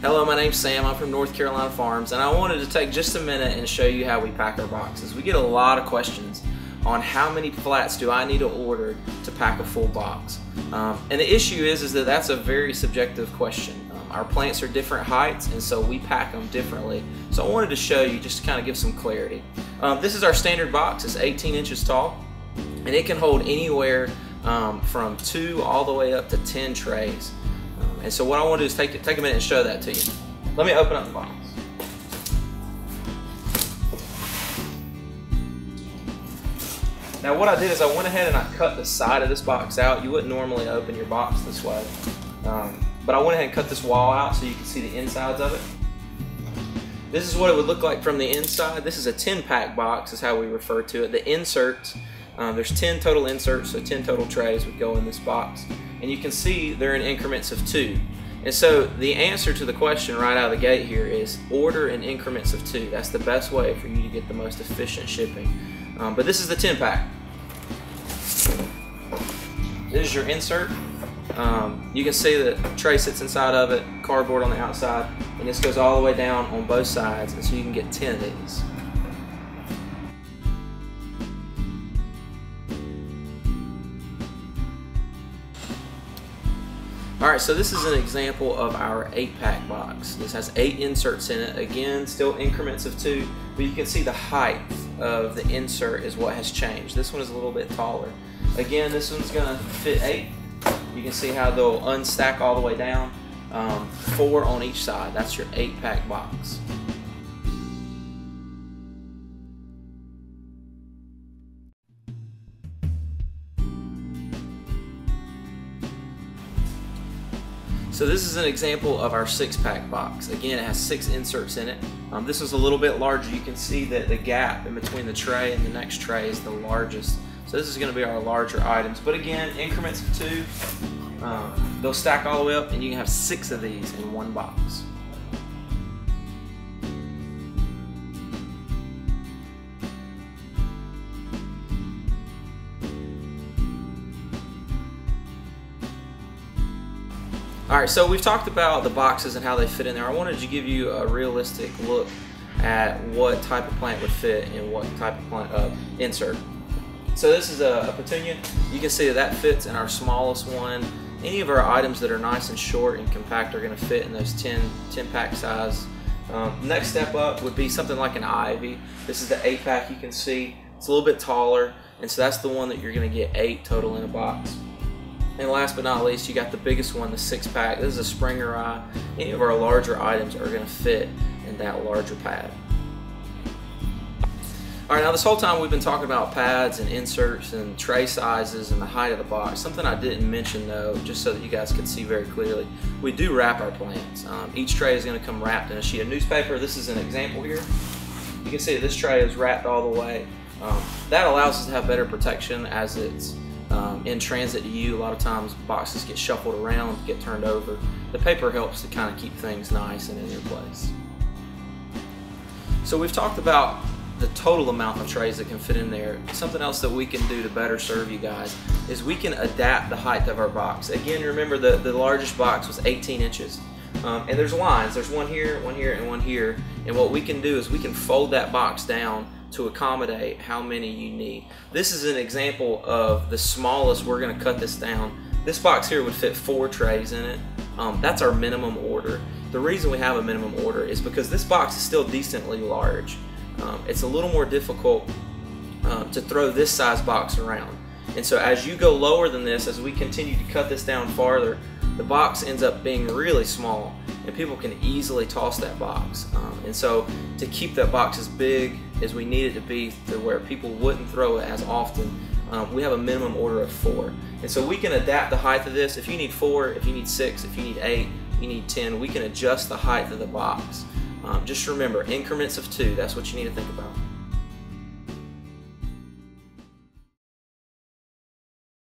Hello, my name's Sam. I'm from North Carolina Farms, and I wanted to take just a minute and show you how we pack our boxes. We get a lot of questions on how many flats do I need to order to pack a full box. And the issue is that that's a very subjective question. Our plants are different heights, and so we pack them differently. So I wanted to show you just to kind of give some clarity. This is our standard box. It's 18 inches tall, and it can hold anywhere from 2 all the way up to 10 trays. And so what I want to do is take a minute and show that to you. Let me open up the box. Now what I did is I went ahead and I cut the side of this box out. You wouldn't normally open your box this way. But I went ahead and cut this wall out so you can see the insides of it. This is what it would look like from the inside. This is a 10-pack box is how we refer to it. The inserts, there's 10 total inserts, so 10 total trays would go in this box. And you can see they're in increments of 2. And so the answer to the question right out of the gate here is order in increments of 2. That's the best way for you to get the most efficient shipping. But this is the 10-pack. This is your insert. You can see the tray sits inside of it, cardboard on the outside, and this goes all the way down on both sides, and so you can get 10 of these. Alright, so this is an example of our 8-pack box. This has 8 inserts in it. Again, still increments of 2, but you can see the height of the insert is what has changed. This one is a little bit taller. Again, this one's going to fit 8. You can see how they'll unstack all the way down. 4 on each side. That's your 8-pack box. So this is an example of our 6-pack box. Again, it has 6 inserts in it. This is a little bit larger. You can see that the gap in between the tray and the next tray is the largest. So this is going to be our larger items. But again, increments of 2. They'll stack all the way up, and you can have 6 of these in one box. Alright, so we've talked about the boxes and how they fit in there. I wanted to give you a realistic look at what type of plant would fit in what type of plant insert. So this is a petunia. You can see that fits in our smallest one. Any of our items that are nice and short and compact are going to fit in those 10-pack size. Next step up would be something like an ivy. This is the 8-pack. You can see it's a little bit taller, and so that's the one that you're going to get 8 total in a box. And last but not least, you got the biggest one, the 6-pack. This is a Springer Rye. Any of our larger items are going to fit in that larger pad. Alright, now this whole time we've been talking about pads and inserts and tray sizes and the height of the box. Something I didn't mention though, just so that you guys can see very clearly, we do wrap our plants. Each tray is going to come wrapped in a sheet of newspaper. This is an example here. You can see that this tray is wrapped all the way. That allows us to have better protection as it's in transit to you. A lot of times boxes get shuffled around, get turned over. The paper helps to kind of keep things nice and in their place. So we've talked about the total amount of trays that can fit in there. Something else that we can do to better serve you guys is we can adapt the height of our box. Again, remember the largest box was 18 inches. And there's lines. There's one here, and one here. And what we can do is we can fold that box down to accommodate how many you need. This is an example of the smallest we're going to cut this down. This box here would fit 4 trays in it. That's our minimum order. The reason we have a minimum order is because this box is still decently large. It's a little more difficult to throw this size box around. And so as you go lower than this, as we continue to cut this down farther, the box ends up being really small and people can easily toss that box. And so to keep that box as big as we need it to be to where people wouldn't throw it as often, we have a minimum order of 4. And so we can adapt the height of this. If you need 4, if you need 6, if you need 8, you need 10, we can adjust the height of the box. Just remember, increments of 2, that's what you need to think about.